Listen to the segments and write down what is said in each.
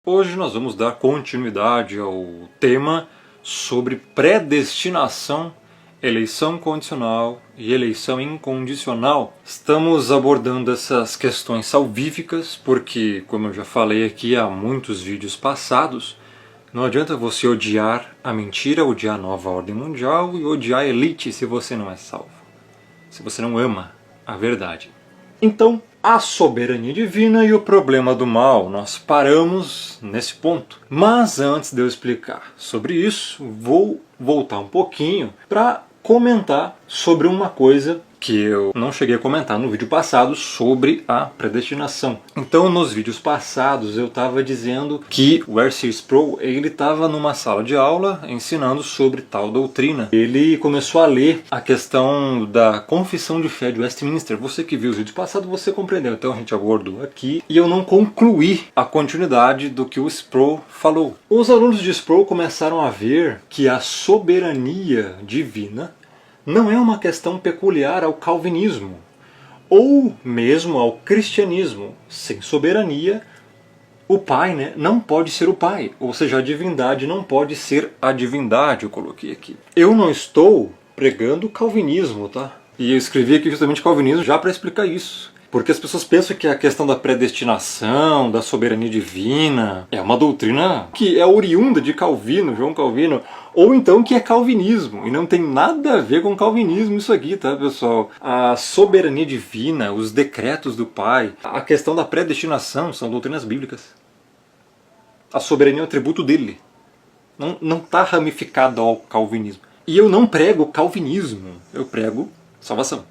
Hoje nós vamos dar continuidade ao tema sobre predestinação, eleição condicional e eleição incondicional. Estamos abordando essas questões salvíficas porque, como eu já falei aqui há muitos vídeos passados, não adianta você odiar a mentira, odiar a nova ordem mundial e odiar a elite se você não é salvo, se você não ama a verdade. Então, a soberania divina e o problema do mal, nós paramos nesse ponto. Mas antes de eu explicar sobre isso, vou voltar um pouquinho para comentar sobre uma coisa que eu não cheguei a comentar no vídeo passado sobre a predestinação. Então, nos vídeos passados eu estava dizendo que o R.C. Sproul ele estava numa sala de aula ensinando sobre tal doutrina. Ele começou a ler a questão da Confissão de Fé de Westminster. Você que viu os vídeos passados, você compreendeu. Então a gente abordou aqui e eu não concluí a continuidade do que o Sproul falou. Os alunos de Sproul começaram a ver que a soberania divina não é uma questão peculiar ao calvinismo, ou mesmo ao cristianismo. Sem soberania, o Pai, não pode ser o Pai, ou seja, a divindade não pode ser a divindade, eu coloquei aqui. Eu não estou pregando calvinismo, tá? E eu escrevi aqui justamente calvinismo já para explicar isso. Porque as pessoas pensam que a questão da predestinação, da soberania divina, é uma doutrina que é oriunda de Calvino, João Calvino, ou então que é calvinismo, e não tem nada a ver com calvinismo isso aqui, tá, pessoal? A soberania divina, os decretos do Pai, a questão da predestinação são doutrinas bíblicas. A soberania é um atributo dele, não está ramificado ao calvinismo. E eu não prego calvinismo, eu prego salvação.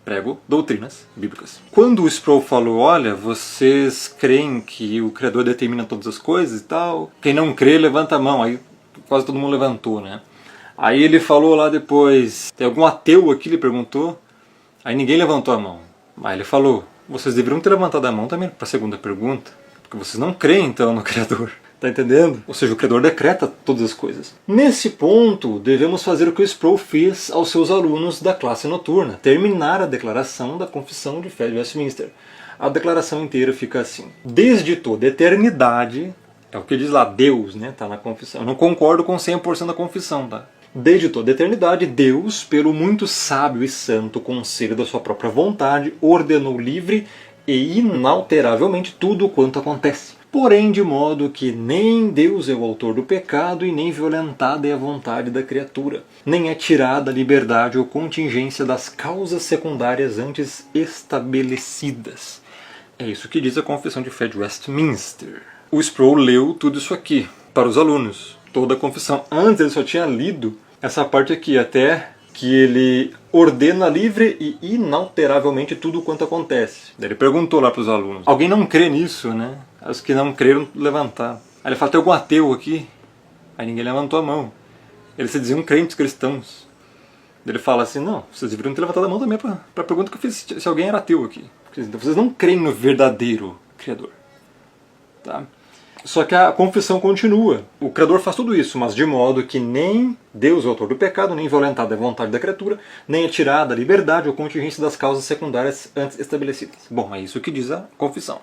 Prego doutrinas bíblicas. Quando o Sproul falou, olha, vocês creem que o Criador determina todas as coisas e tal, quem não crê levanta a mão, aí quase todo mundo levantou, né? Aí ele falou lá depois, tem algum ateu aqui, ele perguntou, aí ninguém levantou a mão. Aí ele falou, vocês deveriam ter levantado a mão também para a segunda pergunta, porque vocês não creem então no Criador. Tá entendendo? Ou seja, o Criador decreta todas as coisas. Nesse ponto, devemos fazer o que o Sproul fez aos seus alunos da classe noturna, terminar a declaração da Confissão de Fé de Westminster. A declaração inteira fica assim. Desde toda eternidade, é o que diz lá, Deus, tá na confissão. Eu não concordo com 100% da confissão, tá? Desde toda eternidade, Deus, pelo muito sábio e santo conselho da sua própria vontade, ordenou livre e inalteravelmente tudo quanto acontece. Porém, de modo que nem Deus é o autor do pecado e nem violentada é a vontade da criatura, nem é tirada a liberdade ou contingência das causas secundárias antes estabelecidas. É isso que diz a Confissão de Fé de Westminster. O Sproul leu tudo isso aqui para os alunos, toda a confissão. Antes ele só tinha lido essa parte aqui, até que ele ordena livre e inalteravelmente tudo quanto acontece. Daí ele perguntou lá para os alunos, alguém não crê nisso, né? Os que não creram levantaram. Aí ele fala, tem algum ateu aqui? Aí ninguém levantou a mão. Eles se diziam crentes cristãos. Daí ele fala assim, não, vocês deveriam ter levantado a mão também para a pergunta que eu fiz, se alguém era ateu aqui. Então vocês não creem no verdadeiro Criador. Tá? Só que a confissão continua. O Criador faz tudo isso, mas de modo que nem Deus é o autor do pecado, nem violentada é a vontade da criatura, nem é tirada a liberdade ou contingência das causas secundárias antes estabelecidas. Bom, é isso que diz a confissão.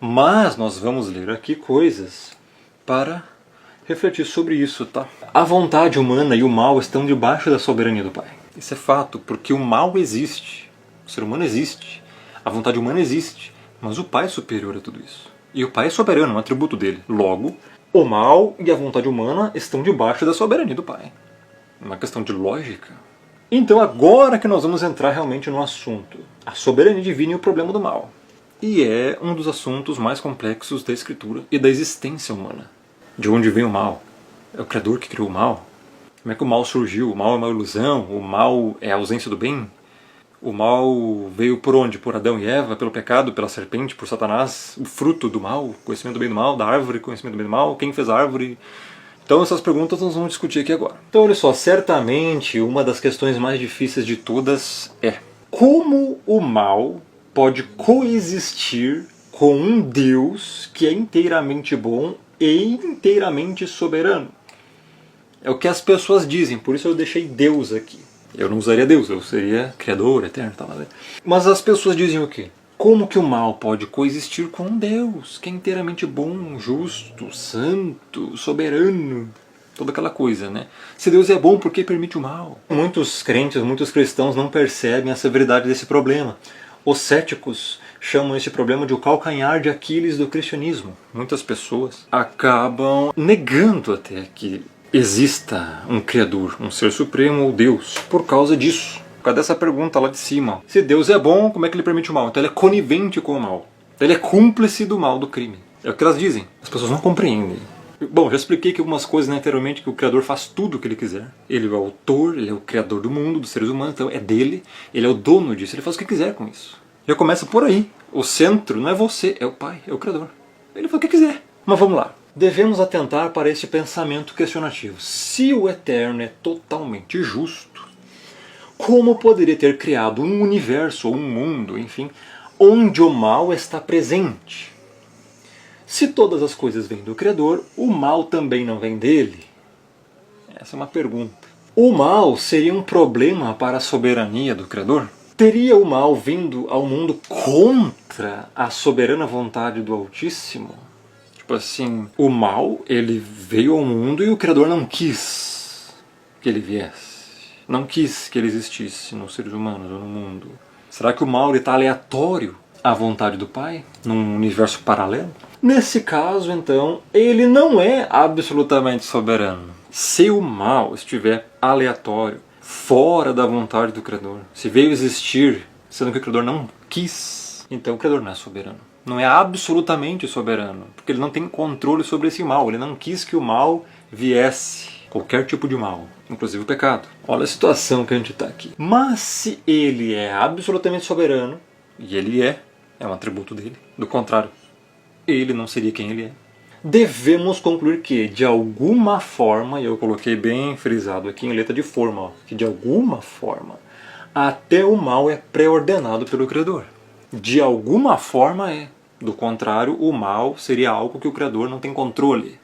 Mas nós vamos ler aqui coisas para refletir sobre isso, tá? A vontade humana e o mal estão debaixo da soberania do Pai. Isso é fato, porque o mal existe, o ser humano existe, a vontade humana existe, mas o Pai é superior a tudo isso. E o Pai é soberano, é um atributo dele. Logo, o mal e a vontade humana estão debaixo da soberania do Pai. Uma questão de lógica. Então agora que nós vamos entrar realmente no assunto. A soberania divina e o problema do mal. E é um dos assuntos mais complexos da Escritura e da existência humana. De onde vem o mal? É o Criador que criou o mal? Como é que o mal surgiu? O mal é uma ilusão? O mal é a ausência do bem? O mal veio por onde? Por Adão e Eva, pelo pecado, pela serpente, por Satanás, o fruto do mal, conhecimento do bem e do mal, da árvore, conhecimento do bem e do mal, quem fez a árvore? Então essas perguntas nós vamos discutir aqui agora. Então olha só, certamente uma das questões mais difíceis de todas é como o mal pode coexistir com um Deus que é inteiramente bom e inteiramente soberano. É o que as pessoas dizem, por isso eu deixei Deus aqui. Eu não usaria Deus, eu seria Criador, Eterno, tal. Mas as pessoas dizem o quê? Como que o mal pode coexistir com Deus, que é inteiramente bom, justo, santo, soberano? Toda aquela coisa, né? Se Deus é bom, por que permite o mal? Muitos crentes, muitos cristãos não percebem a severidade desse problema. Os céticos chamam esse problema de o calcanhar de Aquiles do cristianismo. Muitas pessoas acabam negando até que exista um Criador, um Ser Supremo ou Deus, por causa disso. Por causa dessa pergunta lá de cima. Se Deus é bom, como é que ele permite o mal? Então ele é conivente com o mal. Ele é cúmplice do mal, do crime. É o que elas dizem. As pessoas não compreendem. Bom, já expliquei que algumas coisas, né, anteriormente, que o Criador faz tudo o que ele quiser. Ele é o autor, ele é o criador do mundo, dos seres humanos, então é dele. Ele é o dono disso, ele faz o que quiser com isso. Já começa por aí. O centro não é você, é o Pai, é o Criador. Ele faz o que quiser. Mas vamos lá. Devemos atentar para esse pensamento questionativo. Se o Eterno é totalmente justo, como poderia ter criado um universo ou um mundo, enfim, onde o mal está presente? Se todas as coisas vêm do Criador, o mal também não vem dele? Essa é uma pergunta. O mal seria um problema para a soberania do Criador? Teria o mal vindo ao mundo contra a soberana vontade do Altíssimo? Tipo assim, o mal, ele veio ao mundo e o Criador não quis que ele viesse. Não quis que ele existisse nos seres humanos ou no mundo. Será que o mal está aleatório à vontade do Pai? Num universo paralelo? Nesse caso, então, ele não é absolutamente soberano. Se o mal estiver aleatório, fora da vontade do Criador, se veio existir, sendo que o Criador não quis, então o Criador não é soberano. Não é absolutamente soberano, porque ele não tem controle sobre esse mal. Ele não quis que o mal viesse. Qualquer tipo de mal, inclusive o pecado. Olha a situação que a gente está aqui. Mas se ele é absolutamente soberano, e ele é um atributo dele, do contrário, ele não seria quem ele é. Devemos concluir que, de alguma forma, e eu coloquei bem frisado aqui em letra de forma, ó, que de alguma forma, até o mal é pré-ordenado pelo Criador. De alguma forma é. Do contrário, o mal seria algo que o Criador não tem controle.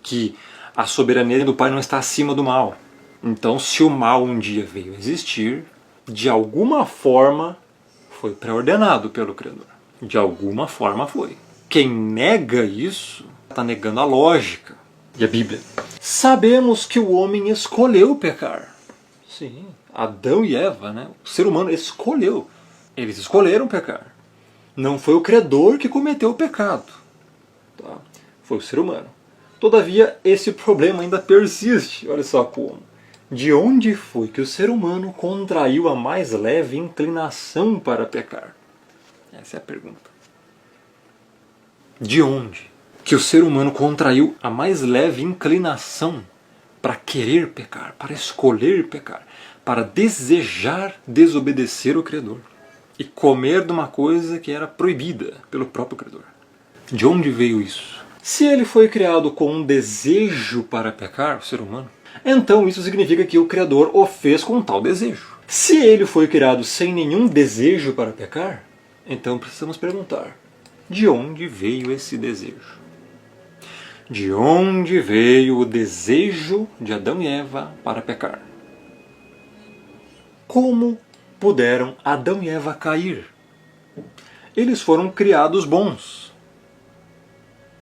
Que a soberania do Pai não está acima do mal. Então, se o mal um dia veio a existir, de alguma forma foi pré-ordenado pelo Criador. De alguma forma foi. Quem nega isso está negando a lógica e a Bíblia. Sabemos que o homem escolheu pecar. Sim, Adão e Eva, né? O ser humano escolheu. Eles escolheram pecar. Não foi o Criador que cometeu o pecado. Tá? Foi o ser humano. Todavia, esse problema ainda persiste. Olha só como. De onde foi que o ser humano contraiu a mais leve inclinação para pecar? Essa é a pergunta. De onde que o ser humano contraiu a mais leve inclinação para querer pecar, para escolher pecar, para desejar desobedecer o Criador e comer de uma coisa que era proibida pelo próprio Criador? De onde veio isso? Se ele foi criado com um desejo para pecar, o ser humano, então isso significa que o Criador o fez com tal desejo. Se ele foi criado sem nenhum desejo para pecar, então precisamos perguntar, de onde veio esse desejo? De onde veio o desejo de Adão e Eva para pecar? Como puderam Adão e Eva cair? Eles foram criados bons.